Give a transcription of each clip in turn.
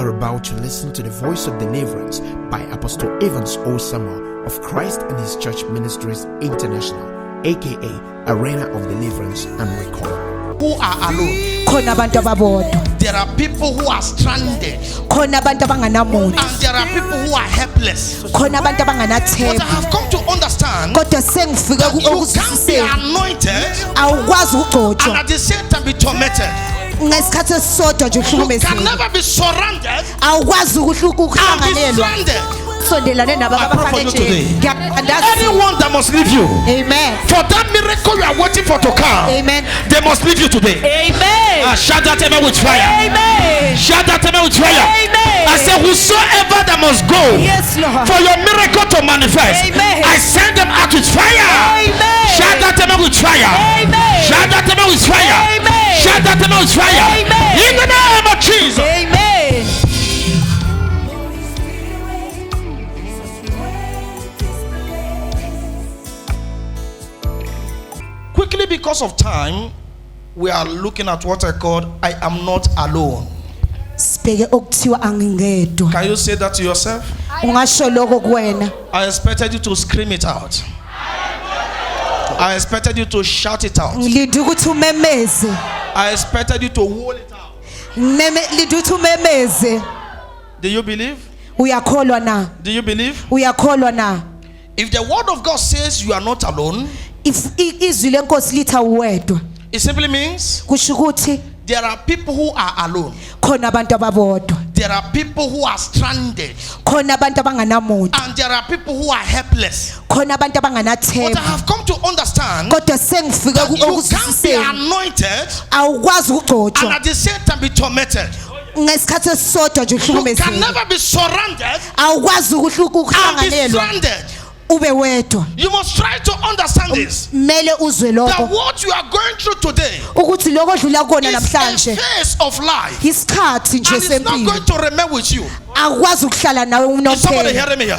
are about to listen to the Voice of Deliverance by Apostle Evans O. Samuel of Christ and His Church Ministries International, aka Arena of Deliverance and Recall. Who are alone. There are people who are stranded. And there are people who are helpless. But I have come to understand that you can't be anointed and at the same time be tormented. You can never be surrounded and be stranded. I pray for you today. Anyone that must leave you, Amen. for that miracle you are waiting for to come, Amen. they must leave you today. Amen. Shout that amen with fire. Amen. Shout that amen with fire. Amen. I say whosoever that must go Yes, Lord. for your miracle to manifest, Amen. I send them out with fire. Amen. Shout that amen with fire. Amen. Shout that amen with fire. Amen. Shout that amen with fire. Amen. In the name of Jesus. Amen. Quickly, because of time, we are looking at what I call I am not alone. Can you say that to yourself? I expected you to scream it out. I expected you to shout it out. I expected you to hold it out. Do you believe? Do you believe? If the word of God says you are not alone, it simply means there are people who are alone. There are people who are stranded. And there are people who are helpless. But I have come to understand that you can't be anointed and at the same time be tormented. You can never be surrounded and be stranded. You must try to understand this. That what you are going through today is a phase of life. And it's not going to remain with you. Is somebody hearing me here?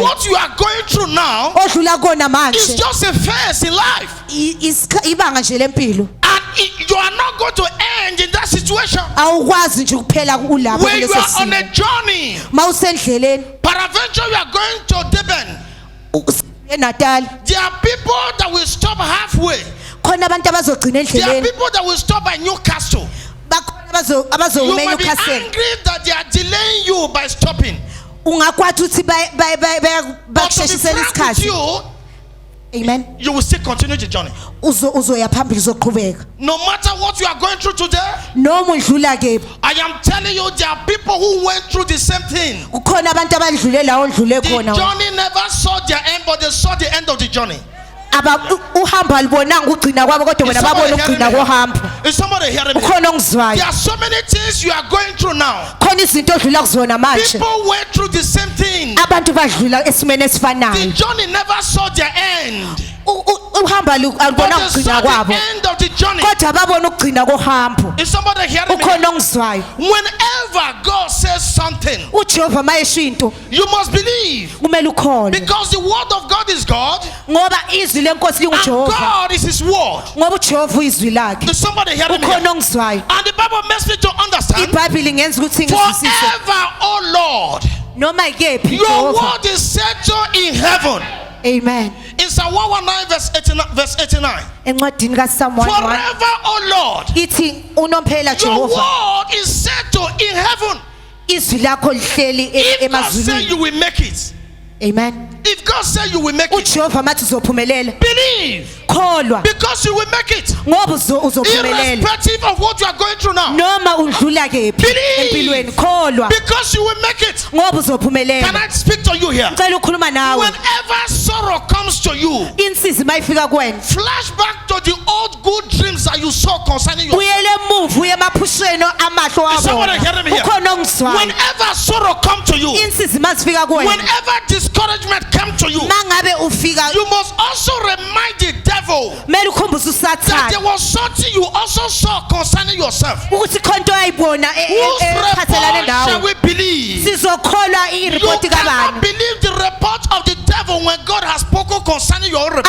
What you are going through now is just a phase in life. And you are not going to end in that situation. When you are on a journey, peradventure you are going to Deben. There are people that will stop halfway. There are people that will stop by Newcastle. You might be angry that they are delaying you by stopping. But to be frank with you, Amen. you will still continue the journey. No matter what you are going through today, I am telling you there are people who went through the same thing. The journey never saw their end, but they saw the end of the journey. Is somebody hearing me? There are so many things you are going through now. People went through the same thing. The journey never saw their end. But they saw the end of the journey. Is somebody hearing me? Whenever God says something, you must believe. Because the word of God is God. And God is His word. Is somebody hearing me? And the Bible makes me to understand. Forever, oh Lord, your word is settled in heaven. Amen. In Psalm 119 verse 89. Forever, oh Lord, your word is settled in heaven. If God say you will make it. Amen. If God said you will make it, believe. Because you will make it. Irrespective of what you are going through now. Believe. Because you will make it. Can I speak to you here? Whenever sorrow comes to you, flashback to the old good dreams that you saw concerning yourself. Is somebody hearing me here? Whenever sorrow comes to you, whenever discouragement comes to you, you must also remind the devil that there was something you also saw concerning yourself. Whose report shall we believe? You cannot believe the report of the devil when God has spoken concerning your report.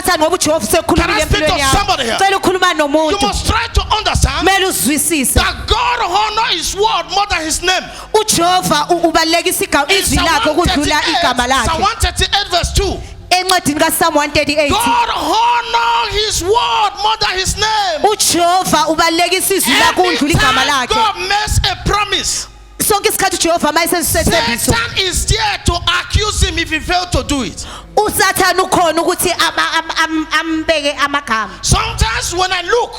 Usathane ngoba uJehova Can I usekhulumile speak to empilweni yakho. somebody here? Cela ukhuluma You nomuntu. must try to understand Kumele uzwisise. that God honor His word more than His name. uJehova ubalekisa izwi lakhe ukudlula igama Psalm lakhe. 138 verse 2. Encwadini kaPsalm 138 God honor His word more than His name. uJehova ubalekisa izwi lakhe ukudlula igama Anytime lakhe. God makes a promise, Sonke isikhathi uJehova mayesethembiso Satan is there to accuse him if he failed to do it. uSathane ukhona ukuthi ambeke amagama. Sometimes when I look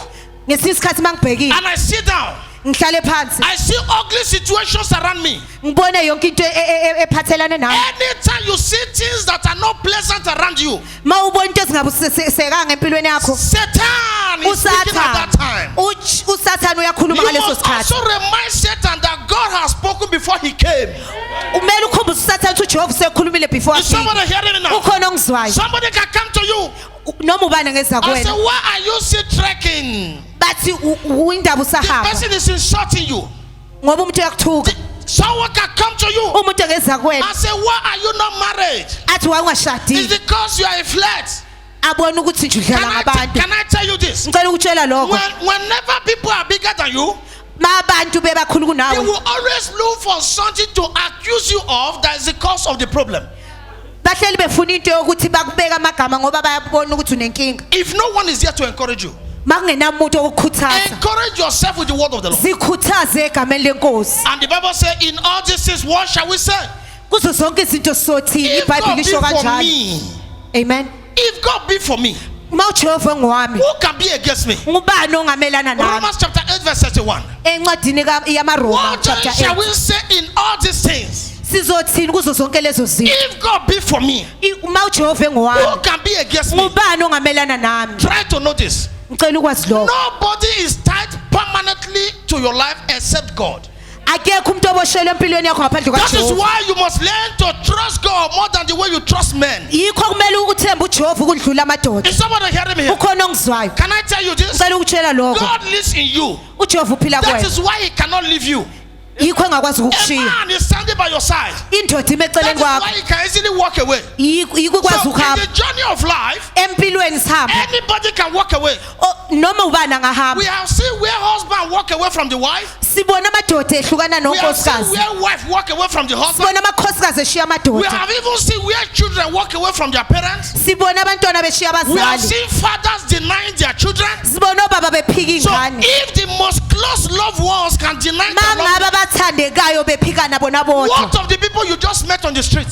Ngesinye isikhathi mangibhekile and I sit down, ngihlale phansi I see ugly situations around me. ngibone yonke into ephathelane nami. Anytime you see things that are not pleasant around you, Mawubona into ezingabusekanga empilweni yakho. Satan is speaking at that time. uSathane uyakhuluma You ngaleso must sikhathi. also remind Satan that God has spoken before he came. Umele ukhumbule uSathane ukuthi uJehova usekhulumile before Is somebody hearing me now? ukhona ongizwayo. Somebody can come to you Noma ubani ngeza and say, kuwena why are you still trekking? bathi uyindaba The usahamba person is insulting you. ngoba umuntu uyakuthuka. Someone can come to you Umuntu ngeza kuwena and say, why are you not married? athi It's wayengashadile because you are a flirt. abona ukuthi nje udlala ngabantu. Can I tell you this? Ngicela ukutshela lokho. Whenever people are bigger than you, Mabantu bebakhulu they kunawe will always look for something to accuse you of that is the cause of the problem. bahleli befuna into yokuthi bakubeka amagama ngoba bayabona ukuthi unenkinga. If no one is there to encourage you, Makungenamuntu okukhuthaza encourage yourself with the word of the Lord. zikhuthaze egameni lenkosi. And the Bible says, in all these things, what shall we say? Kuzo zonke izinto sothini If God iBhayibheli be lisho for kanjalo. me, Amen. if God be for me, Uma uJehova ngwami who can be against me? ngubani ongamelana nami? Romans chapter 8 verse 31. Encwadini yamaroma What chapter then shall 8 we say in all these things? sizothini kuzo zonke lezo zinto? If God be for me, Uma uJehova who ngwami can be against me? ngubani ongamelana nami? Try to notice. Ngicela ukwazi lokho. Nobody is tied permanently to your life except God. Akekho umuntu oboshelwe empilweni yakho ngaphandle That is kaJehova. why you must learn to trust God more than the way you trust men. Yikho kumele uthembe uJehova ukudlula amadoda. Is somebody hearing me here? Ukhona ongizwayo. Can I tell you this? Ngicela ukutshela lokho. God lives in you. uJehova uphila That kuwena. is why He cannot leave you. Yikho engakwazi A ukukushiya. man is standing by your side. Indoda ime That eceleni is why kwakho. He can easily walk away. Yikho ikwazi So in ukuhamba. the journey of life, Empilweni sihamba. anybody can walk away. Noma ubani We angahamba. have seen where husband walk away from the wife. Sibona amadoda ehlukana We have seen nonkosikazi. where wife walk away from the husband. Sibona amakhosikazi eshiya We amadoda. have even seen where children walk away from their parents. Sibona abantwana beshiya We have abazali. seen fathers denying their children. Sibona obaba bephika So ingane. if the most close loved ones can deny their love, Mangabe abathandekayo bephikana bona bodwa. what of the people you just met on the street?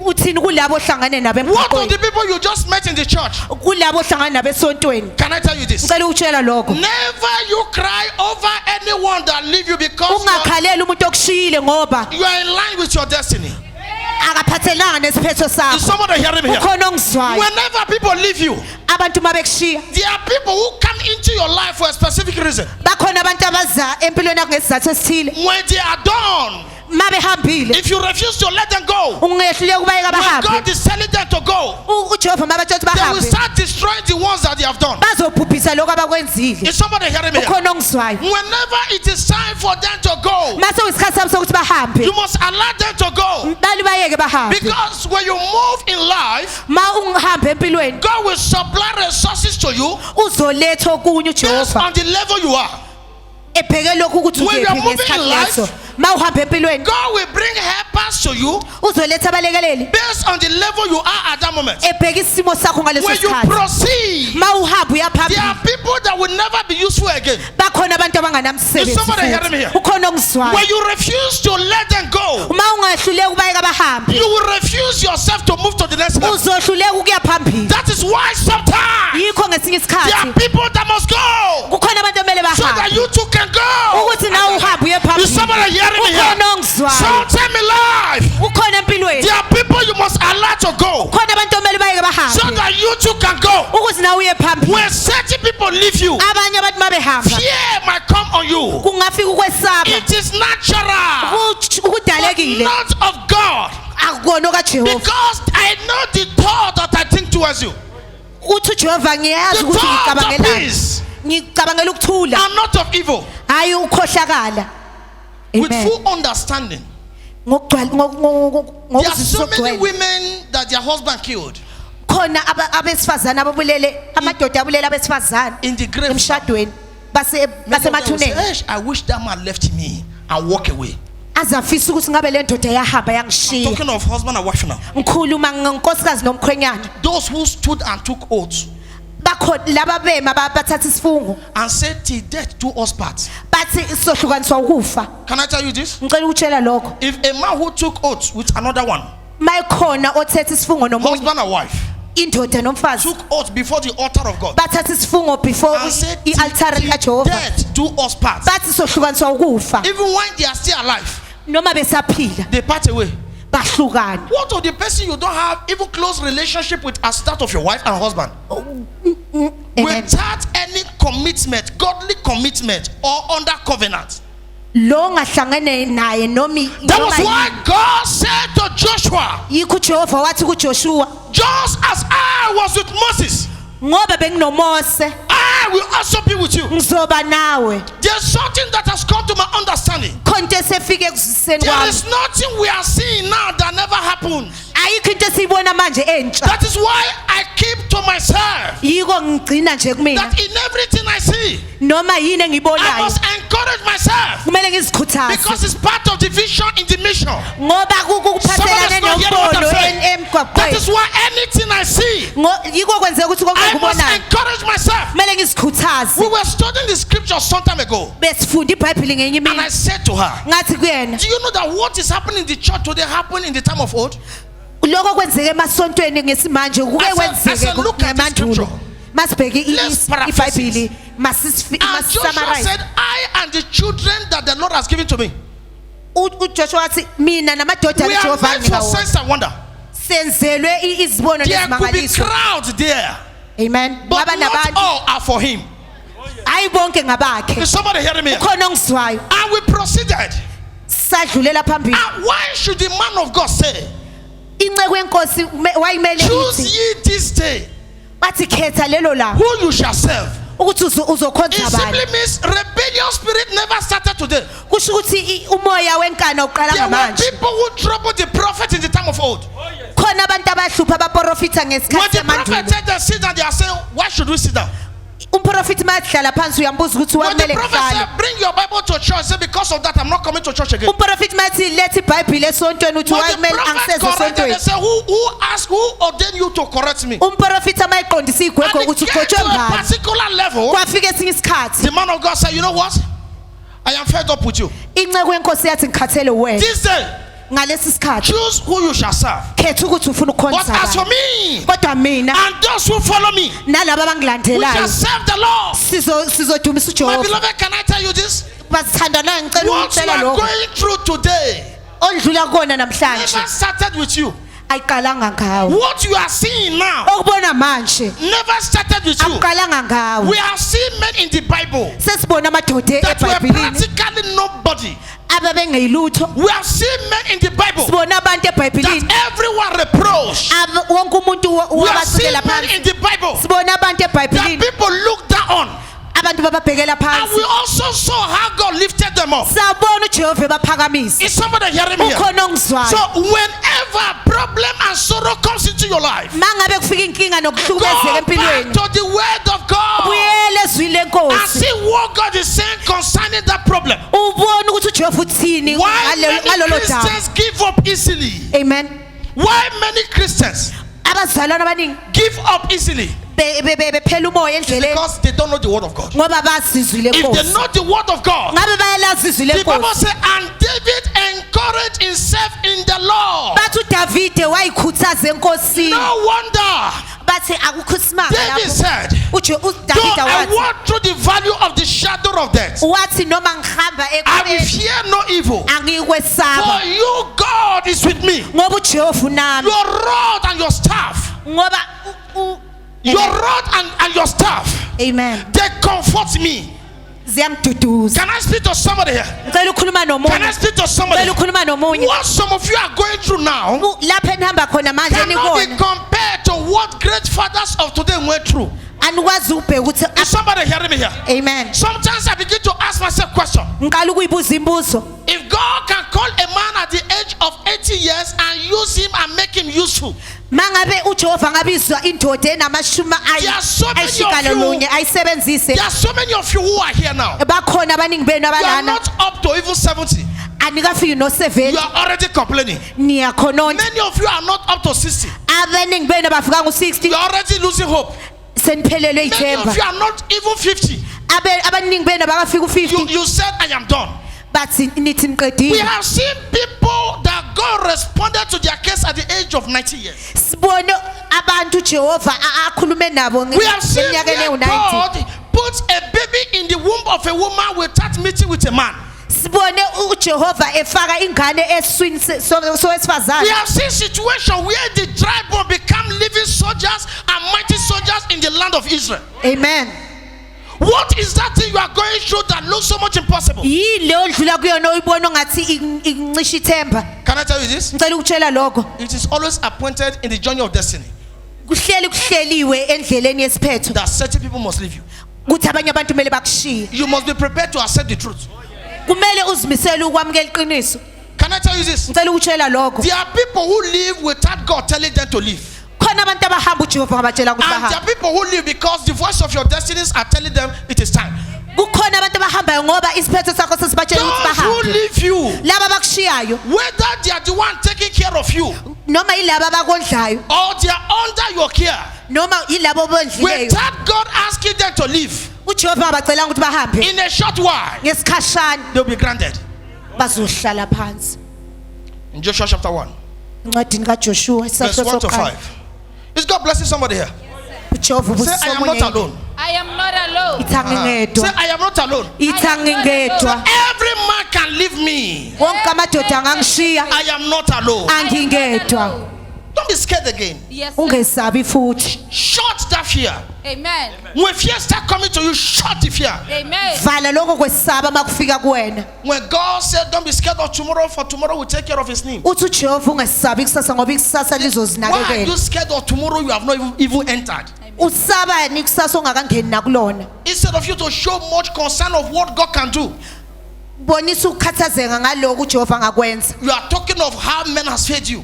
Uthini kulabo ohlangane nabo What of emgwaqweni? the people you just met in the church? Kulabo ohlangane nabo esontweni. Can I tell you this? Ngicela ukutshela lokho. Never you cry over anyone that leave you because Ungakhalela umuntu okushiyile ngoba you are in line with your destiny. akaphathelanga nesiphetho Is sakho. somebody hearing me here? Ukhona ongizwayo. Whenever people leave you, Abantu mabekushiya there are people who come into your life for a specific reason. bakhona abantu abaza empilweni yakho ngesizathu esithile. When they are done, Mabehambile if you refuse to let them go, ungehluleka ukubayeka when bahambe. God is telling them to go, uJehova mabatshothi they will bahambe start destroying the ones that they have done. bazobhubhisa lokho abakwenzile. Is somebody hearing me here? Ukhona ongizwayo. Whenever it is time for them to go, Mase uyisikhathi sabo sokuthi bahambe. you must allow them to go. Bali bayeke bahambe. Because when you move in life, Ma ungihambe empilweni God will supply resources to you uzoletha okunye based uJehova. on the level you are. Ebheke lokhu ukuthi When you are ukephi moving in ngesikhathi life, leso. Ma uhamba empilweni God will bring helpers to you uzoletha abalekeleli based on the level you are at that moment. ebheke isimo sakho ngaleso When you sikhathi. proceed, Ma uhamba there are uyaphambili people that will never be useful again. bakhona abantu Is abanganamsebenzi. somebody hearing me here? futhi. Ukhona ongizwayo. When you refuse to let them go, Uma ungahluleka ukubayeka bahambe you will refuse yourself to move to the next level. uzohluleka ukuya phambili. That is why sometimes Yikho ngesinye there are isikhathi people that must go kukhona abantu okumele so that bahambe you too can go. ukuthi nawe uhambe uye Is somebody phambili. hearing me here? Ukhona ongizwayo. Sometime in life, Ukhona empilweni there are people you must allow to go khona abantu okumele bayeke so bahambe that you too can go. ukuthi nawe uye phambili. When certain people leave you, Abanye abantu mabehamba fear might come on you. kungafika ukwesaba. It is natural, Ukudalekile not of God. akukona kaJehova. Because I know the thought that I think towards you. Uthi uJehova ngiyazi The ukuthi thought of ngicabangelani. peace Ngicabangela ukuthula and not of evil. hayi ukukhohlakala. With Amen. full understanding. Ngokugcwala There are so many ngokuzisogcwele. women that their husband killed. Khona khona abesifazana ababulele amadoda abulele abesifazana in the grave. emshadweni Many of them will say, basemathuneni "Eish, I wish that man left me and walk away." azafisa ukuthi ngabe le ndoda yahamba I'm yangishiya talking of husband and wife now. ngikhuluma ngonkosikazi nomkhwenyana Those who stood and took oaths bakhona laba bema bathatha isifungo and said, "Till death do us part." bathi sohlukaniswa ukufa Can I tell you this? ngicela ukutshela lokho If a man who took oaths with another one, mayikhona othethe isifungo nomunye husband and wife, indoda nomfazi took oaths before the altar of God bathatha isifungo before and said, i-altare "Till likaJehova death do us part." bathi sohlukaniswa ukufa Even when they are still alive, noma besaphila they part away. bahlukana What of the person you don't have even close relationship with as that of your wife and husband? Amen. Without any commitment, godly commitment or under covenant. lo ngahlangene naye nomi That was why God said to Joshua, yikho uJehova wathi kuJoshua "Just as I was with Moses, ngoba benginomose I will also be with you." ngizoba nawe There's something that has come to my understanding. khonto esefike ekuziseni There kwami is nothing we are seeing now that never happened. ayikho into esiyibona manje entsha That is why I keep to myself yiko ngigcina nje kumina that in everything I see, noma yini I engibonayo must encourage myself kumele ngizikhuthaze because it's part of the vision in the mission. ngoba kuphathelane Someone is not hearing what I'm nombono saying. That is emgwaqweni why anything I see, yiko kwenzeka ukuthi konke I must ngikubonayo encourage myself. kumele ngizikhuthaze We were studying the scriptures some time ago, besifunda iBhayibheli ngenye and I imini said to her, ngathi kuyena "Do you know that what is happening in the church today happened in the time of old?" lokho kwenzeke emasontweni ngesimanje kuke I said, kwenzeke look at the ngemandulo scripture. masibheke Let's paraphrase iBhayibheli And Joshua masisummarize said, "I and the children that the Lord has given to me, uJoshua wathi mina namadoda we are kaJehova made for nginawo signs and wonder." senzelwe izibono There could be nezimangaliso crowds there, amen but ngaba not nabantu all are for him. hayi bonke ngabakhe Is somebody hearing me? khona ongizwayo And we proceeded. sadlulela phambili And why should the man of God say, inceku yenkosi wayimele "Choose ithi ye this day bathi khetha lelo la who you shall serve"? ukuthi It uzokhonza simply bani means rebellion spirit never started today. kusho ukuthi umoya wenkana uqala There were ngamanje people who troubled the prophet in the time of old. khona abantu abahlupha abaprofita When ngesikhathi the prophet semandulo said they sit down, they are saying, "Why should we sit down?" umprofiti mayahlala phansi uyambuza ukuthi When the wamele prophet ngihlale said, "Bring your Bible to church," say, "Because of that, I'm not coming to church again." umprofiti mathi letha ibhayibhili esontweni uthi When the wamele prophet angiseze corrected, they esontweni say, "Who ordained you to correct me?" umprofiti amayiqondisa igwegwe And ukuthi it came to uxotshwe a ngani particular level. kwafika esinye isikhathi The man of God said, "You know what? I am fed up with you. inceku yenkosi yathi ngikhathele wena This day, ngalesi sikhathi choose who you shall serve. khetha ukuthi ufuna But ukukhonza as for bani me kodwa mina and those who follow me, nalabo we shall abangilandelayo serve the Lord." sizodumisa My uJehova beloved, can I tell you this? bazithandanayo ngicela What you ukutshela are lokho going through today ondlula kona namhlanje never started with you. ayiqalanga ngawe What you are seeing now okubona manje never started with you. akuqalanga ngawe We have seen men in the Bible sesibona amadoda that were ebhayibhilini practically nobody. ababengeyilutho We have seen men in the Bible sibona abantu ebhayibhilini that everyone reproached. wonke umuntu We have seen wabacikela men phansi in the Bible sibona abantu that ebhayibhilini people looked down on. abantu bababhekela And phansi we also saw how God lifted them up. sabona uJehova ebaphakamisa Is somebody hearing me? Here? ukhona So ongizwayo whenever problem and sorrow comes into your life, mangabe kufika inkinga nokuhlukumezeka go back empilweni to the word of God buyele ezwini and lenkosi see what God is saying concerning that problem. ubone ukuthi uJehova uthini Why many ngalolo daba Christians give up easily? amen Why many Christians abazalwana abaningi give up easily? bephela umoya endleleni Because they don't know the word of God. ngoba bazi izwi If they lenkosi know the word of God, ngabe bayalazi izwi the Bible lenkosi says, "And David encouraged himself in the Lord." bathi uDavide wayikhuthaza enkosini No wonder bathi akukho isimanga David lapho said, uJe "Though uDavide I wathi walk through the valley of the shadow of death, wathi noma ngihamba I will fear no evil. For angikwesaba you, God, is with me. ngoba uJehova unami Your rod and your staff, ngoba your rod and your staff, amen they comfort me." ziyangiduduza Can I speak to somebody here? ngicela ukhuluma Can I nomunye speak to somebody? ngicela ukhuluma nomunye What some of you are going through now lapho enihamba khona manje cannot be nibona compared to what great fathers of today went through. anikwazi ukubheka ukuthi Is somebody hearing me here? amen Sometimes I begin to ask myself question. ngiqala ukuyibuza imbuzo If God can call a man at the age of 80 years and use him and make him useful, mangabe uJehova ngabizwa indoda enamashuma There are so many of ayishikalolunye you. ayisebenzise There are so many of you who are here now. bakhona abaningi benu You are abalana not up to even 70. anikafiki no 7 You are already complaining. niyakhononda Many of you are not up to 60. abaningi benu abafika You ku-60 are already losing hope. seniphelelwe Many of ithemba you are not even 50. abaningi benu abakafika u-50 You said, I am done. bathi nithi We niqedile have seen people that God responded to their case at the age of 90 years. sibone abantu uJehova akhulume nabo We have seen eminyakeni where ewu-90 God put a baby in the womb of a woman without meeting with a man. sibone uJehova efaka ingane eswini sowesifazane We have seen situations where the dry bone become living soldiers and mighty soldiers in the land of Israel. amen What is that thing you are going through that looks so much impossible? yile odlula kuyona oyibona ongathi incisha ithemba Can I tell you this? ngicela ukutshela lokho It is always appointed in the journey of destiny kuhleliwe endleleni yesiphetho that certain people must leave you. kuthi abanye abantu kumele bakushiye You must be prepared to accept the truth. kumele uzimisele ukwamukela iqiniso Can I tell you this? ngicela ukutshela lokho There are people who live without God telling them to leave. khona abantu abahamba uJehova ngabatshela ukuthi And there are bahamba people who live because the voice of your destinies are telling them it is time. kukhona abantu abahambayo ngoba isiphetho sakho sesibatshela ukuthi Those who bahambe leave you, laba abakushiyayo whether they are the one taking care of you noma yilabo abakondlayo or they are under your care, noma yilabo bondlileyo without God asking them to leave, uJehova ngabacelanga ukuthi bahambe in a short while, ngesikhashana they'll be granted. bazohlala phansi In Joshua chapter 1, encwadini kaJoshua verse isahlo 1 to sokuqala 5. Is God blessing somebody here? uJehova Say, I am not alone. I am not alone. ithi angingedwa Say, I am not alone. ithi angingedwa Every man can leave me. wonke amadoda angangishiya I am not alone. angingedwa Don't be scared again. Yes. Sir. ungesabi futhi Shut that fear. Amen. When fear start coming to you, shut the fear. Amen. vala lokho kwesaba makufika kuwena When God said, don't be scared of tomorrow, for tomorrow will take care of his name. uthi uJehova ungesabi ikusasa ngoba ikusasa Why are you lizozinakekela scared of tomorrow you have not even entered? usabani ikusasa ongakangeni nakulona Instead of you to show much concern of what God can do, bonisa ukukhathazeka ngalokho uJehova angakwenza you are talking of how men has failed you.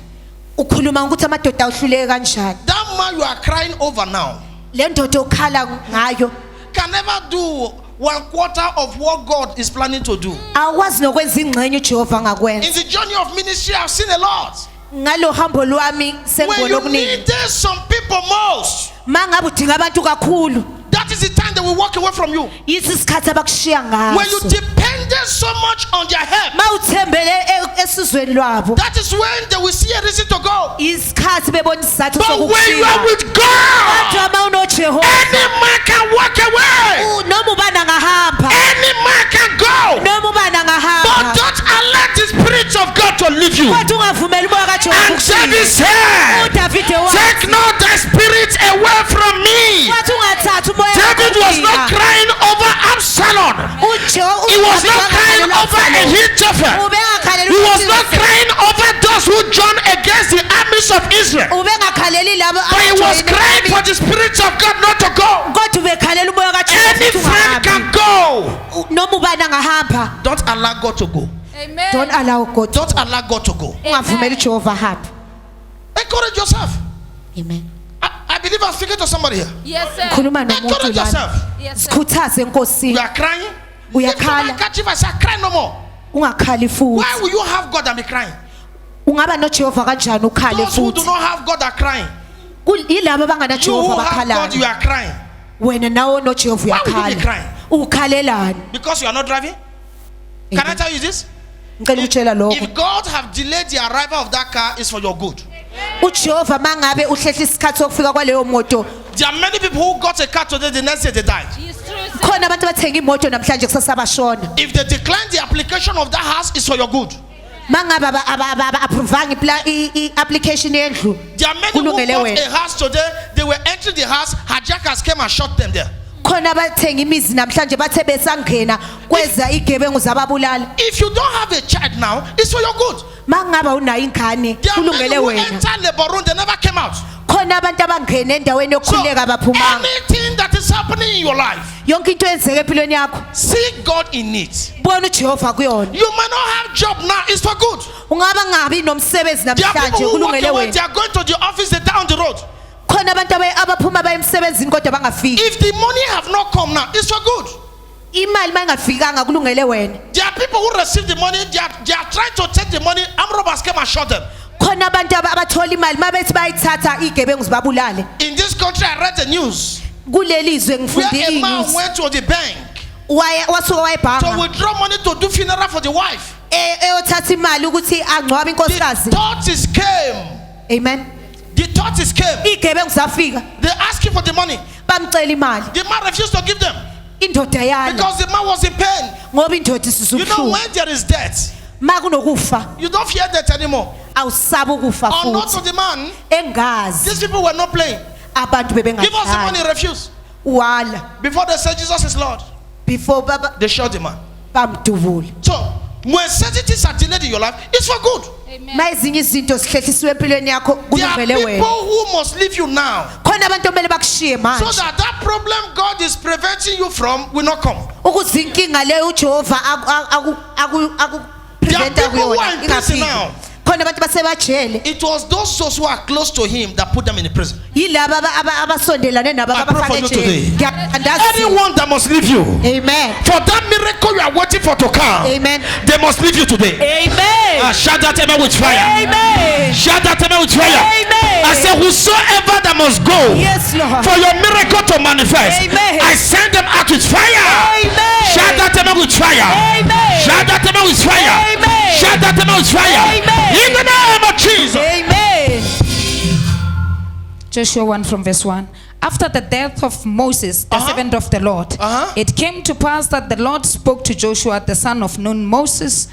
ukhuluma ukuthi amadoda ahluleke kanjani That man you are crying over now le ndoda okhala ngayo can never do 1/4 of what God is planning to do. awukwazi nokwenza ingxenye uJehova In angakwenza the journey of ministry, I've seen a lot. ngalo hambo lwami When sengibona you okuningi needed some people most, mangabe udinga abantu kakhulu that is the time they will walk away from you. yisi isikhathi abakushiya When you ngaso depended so much on their help, mawuthembele esizweni lwabo that is when they will see a reason to go. isikhathi bebona isizathu But when you are sokukushiya with God, kodwa uma unoJehova any man can walk away. noma ubani angahamba Any man can go. noma ubani But angahamba don't allow the Spirit of God to leave you. kodwa ungavumeli umoya kaJehova And David ukushiye said, uDavide wathi take not thy spirit away from me. wathi ungathathi umoya David was not crying over Absalom. He was not crying over Ahithophel. He was not crying over those who joined against the armies of Israel. ubengakhaleli labo But he was crying for the Spirit of God not to go. kodwa ubekhalela umoya Any friend kaJehova can go. noma ubani angahamba Don't allow God to go. Amen. don't allow God Don't allow God to go. ungavumeli uJehova ahambe Encourage yourself. amen I believe I'm speaking to somebody here. Yes, sir. khuluma nomuntu Encourage lana yourself. Yes, sir. sikhuthaze You enkosini are crying. Uyakhala. Lift up my handkerchief and say, cry no more. ungakhali Why futhi will you have God and be crying? ungaba noJehova kanjani ukhale Those who do futhi not have God are crying. yilabo abangana You who Jehova have God, you bakhalayo are crying. wena nawe noJehova Why would you be uyakhala crying? ukhalelani Because you are not driving? Can I tell you this? ngicela ukutshela lokho If God have delayed the arrival of that car, it's for your good. uJehova mangabe uhlehla isikhathi sokufika kwaleyo moto There are many people who got a car today, the next day they died. It's true, sir. khona abantu abathenga imoto namhlanje kusasa bashona If they decline the application of that house, it's for your good. mangabe approve i-application yendlu There are many who kulungele bought wena a house today, they were entering the house, hijackers came and shot them there. khona abathenga imizi namhlanje bathe besangena kweza igebengu zababulala If you don't have a child now, it's for your good. mangabe unayo ingane There are many kulungele who wena entered labor room, they never came out. khona abantu abangena endaweni So yokukhuleka baphumanga anything that is happening in your life, yonke into eyenzeka empilweni yakho See God in it. bona uJehova kuyona. You might not have job now, it's for good. Ungaba ngabi nomsebenzi There are namhlanje people who walk kulungele away, wena. they are going to the office, they're down the road. Khona abantu abaphuma baye emsebenzini kodwa bangafiki. If the money have not come now, it's for good. Imali mayingafikanga kulungele wena. There are people who receive the money, they are trying to take the money, armed robbers came and shot them. Khona abantu abathola imali mabethi bayithatha igebengu zibabulale. In this country, I read the news Kulelizwe where ngifunde a man inews. went to the bank Wasuka to wayebhanga. withdraw money to do funeral for the wife. Eyothatha imali ukuthi angcwabe The inkosikazi. tortoise came. Amen. The tortoise came. Igebengu zafika They asked him for the money. bamcela imali. The man refused to give them Indoda yala because the man was in pain. ngoba indoda You know, isisubuhlungu. when there is death, Makunokufa you don't fear death anymore. awusaba ukufa Or not to futhi. the man, Engazi these people were not playing. abantu Give us the bebengadlali. money, refuse. Wala Before they said Jesus is Lord, before baba they shot the man. bamdubula. So, when certain things are delayed in your life, it's for good. Amen. Mayezinye izinto zihlehlisiwe empilweni yakho There are kulungele people wena. who must leave you now Khona abantu okumele bakushiye so manje that problem God is preventing you from will not come. ukuze inkinga leyo uJehova aku There are prevent people who are kuyona in prison ingafiki. now. Khona abantu basebajele It was those who are close to him that put them in the prison. yilaba abasondelane nabo I pray for abafaka you today. ejele. Ngiyathandaza. Anyone that must leave you Amen. for that miracle you are waiting for to come, Amen. they must leave you today. Amen. Shout that amen with fire. Amen. Shout that amen with fire. Amen. I say, whosoever that must go Yes, Lord. for your miracle to manifest, Amen. I send them out with fire. Amen. Shout that amen with fire. Amen. Shout that amen with fire. Amen. Shout that amen with fire. Amen. In the name of Jesus. Amen. Joshua 1 from verse 1. After the death of Moses, the servant of the Lord, it came to pass that the Lord spoke to Joshua, the son of Nun, Moses'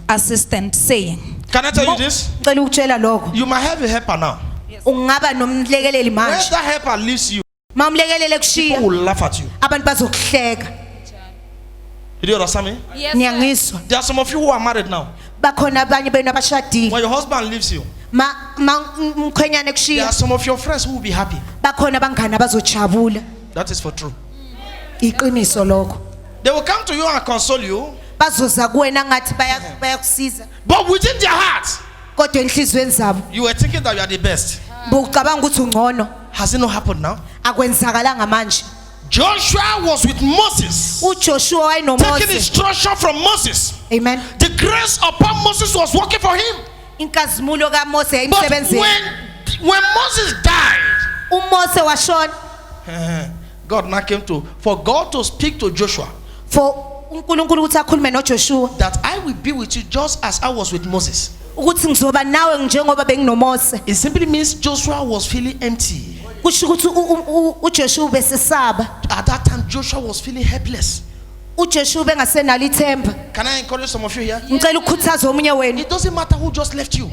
assistant, saying, Can I tell you this? Ngicela ukutshela lokho. You might have a helper now. Ungaba nomlekeleli When manje. that helper leaves you, Mamlekelele kushiya people will laugh at you. abantu bazokuhleka. Did you understand me? Yes, Ngiyangiswa. There are some of you who are married now. Bakhona abanye benu abashadile. When your husband leaves you, Mkhwenyane there kushiya. are some of your friends who will be happy. Bakhona abangani abazojabula. That is for true. Iqiniso lokho. They will come to you and console you, Bazoza kuwena ngathi bayakusiza. but within their hearts, Kodwa enhlizweni zabo you were thinking that you are the best. bucabanga ukuthi ungcono. Has it not happened now? Akwenzakalanga manje. Joshua was with Moses, uJoshua taking wayenomose. instruction from Moses. Amen. The grace upon Moses was working for him. Inkazimulo kaMose But yayimsebenzela. when Moses died, uMose washona. God now came for God to speak to Joshua For uNkulunkulu ukuthi akhulume noJoshua that I will be with you just as I was with Moses. ukuthi ngizoba nawe njengoba benginomose. It simply means Joshua was feeling empty. Kusho ukuthi uJoshua besesaba. At that time, Joshua was feeling helpless. uJoshua bengasenalo ithemba. Can I encourage some of you here? Ngicela ukukhuthaza omunye wenu. It doesn't matter who just left you.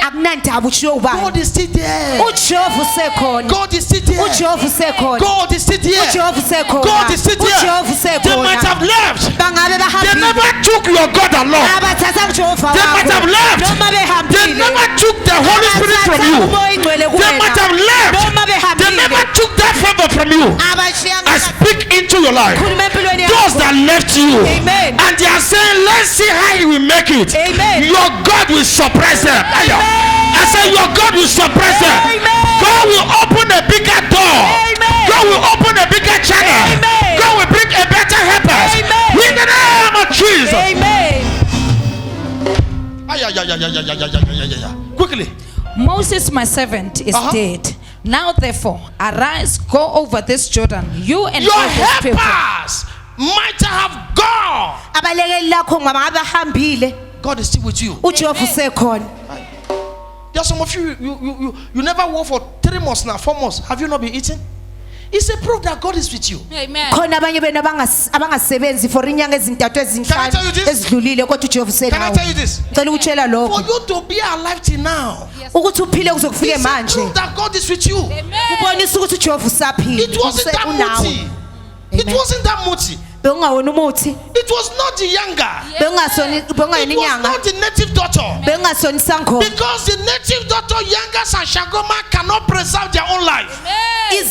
Akunandaba ushiyo ubani. God is still there. uJehova usekhona. God is still there. uJehova usekhona. God is still there. uJehova usekhona. God is still there. uJehova They might usekhona. have left. Bangabe They bahambile. never took your God along. Abathatha uJehova They might have wakho. left. Noma They behambile. never took the Holy Spirit from Abathatha you. umoya ingcwele They kuwena. might have left. Noma They behambile. never took that favor from you. Abashiyanga I speak into your life. khuluma empilweni Those yakho. that left you, Amen. and they are saying, let's see how he will make it. Amen. Your God will surprise them. I say, your God will surprise them. Amen. God will open a bigger door. Amen. God will open a bigger channel. Amen. God will bring a better helper. Amen. In the name of Jesus. Amen. Quickly. Moses, my servant, is dead. Now, therefore, arise, go over this Jordan, you and Your all these people. helpers might have gone. Abalekeli lakho ngabe bahambile. God is still with you. uJehova usekhona. There are some of you, you never work for 3 months now, 4 months. Have you not been eating? It's a proof that God is with you. Amen. Khona abanye benu abangasebenzi for inyanga ezintathu Can I tell you ezinhlanu this? ezidlulile kodwa uJehova Can I usenawo. tell you this? Ngicela ukutshela For lokho. you to be alive till now, Ukuthi uphile kuze kufike it's a manje. proof that God is with you. Ubonisa ukuthi uJehova usaphila. It wasn't that muti. It Amen. wasn't that muti. Bewungawona umuthi. It was not the younger. Bewungasoni bewungayona It was inyanga. not the native daughter. Bewungasoni sangoma. Because the native daughter, Yangas and Shagoma, cannot preserve their own life.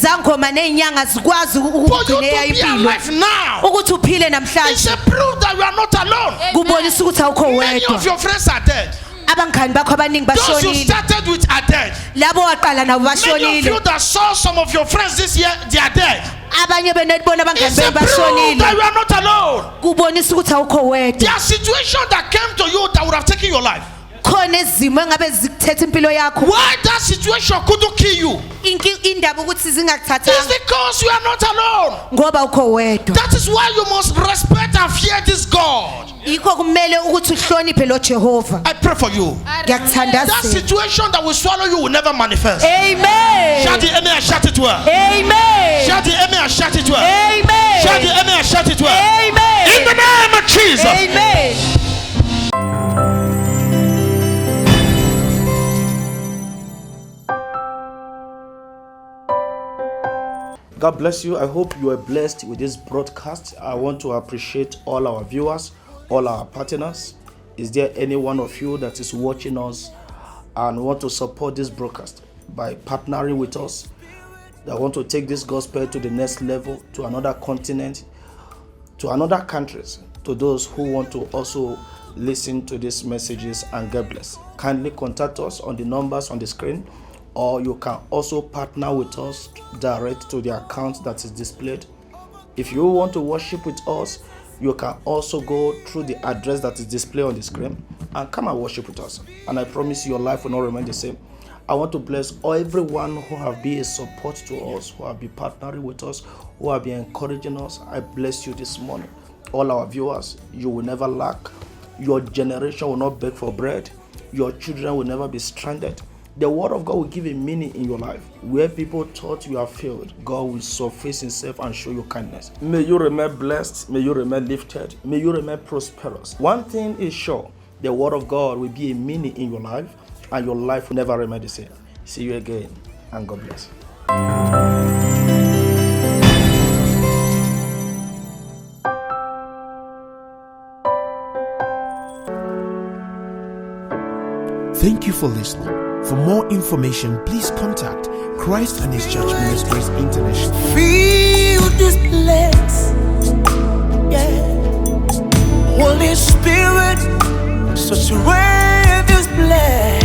izangoma nezinyanga zikwazi For you ukugcinela to be impilo alive now, ukuthi uphile it's namhlanje a proof that you are not alone. kubonisa ukuthi awukho Many wedwa of your friends are dead. abangani bakho abaningi Those you bashonile started with are dead. labo waqala nabo Many of bashonile you that saw some of your friends this year, they are dead. abanye benibona abangani It's a benu proof bashonile that you are not alone. kubonisa ukuthi awukho wedwa There are situations that came to you that would have taken your life. khona izimo engabe zikuthetha impilo yakho Why that situation couldn't kill you? indaba ukuthi It's zingakuthathanga because you are not alone. ngoba ukho wedwa That is why you must respect and fear this God. yikho kumele ukuthi uhloniphe lo Jehova I pray for you. That ngiyakuthandazela situation that will swallow you will never manifest. amen Shout the amen and shout it well. amen Shout the amen and shout it well. amen Shout the amen and shout it well. amen In the name of Jesus. amen God bless you. I hope you are blessed with this broadcast. I want to appreciate all our viewers, all our partners. Is there any one of you that is watching us and want to support this broadcast by partnering with us, that want to take this gospel to the next level, to another continent, to another countries, to those who want to also listen to these messages and get blessed? Kindly contact us on the numbers on the screen, or you can also partner with us direct to the account that is displayed. If you want to worship with us, you can also go through the address that is displayed on the screen and come and worship with us. And I promise your life will not remain the same. I want to bless everyone who have been a support to us, who have been partnering with us, who have been encouraging us. I bless you this morning. All our viewers, you will never lack. Your generation will not beg for bread. Your children will never be stranded. The word of God will give a meaning in your life. Where people thought you have failed, God will surface himself and show you kindness. May you remain blessed. May you remain lifted. May you remain prosperous. One thing is sure, the word of God will be a meaning in your life, and your life will never remain the same. See you again, and God bless. Thank you for listening. For more information, please contact Christ and His Church Ministries International. Feel this place, yeah. Holy Spirit, saturate this place.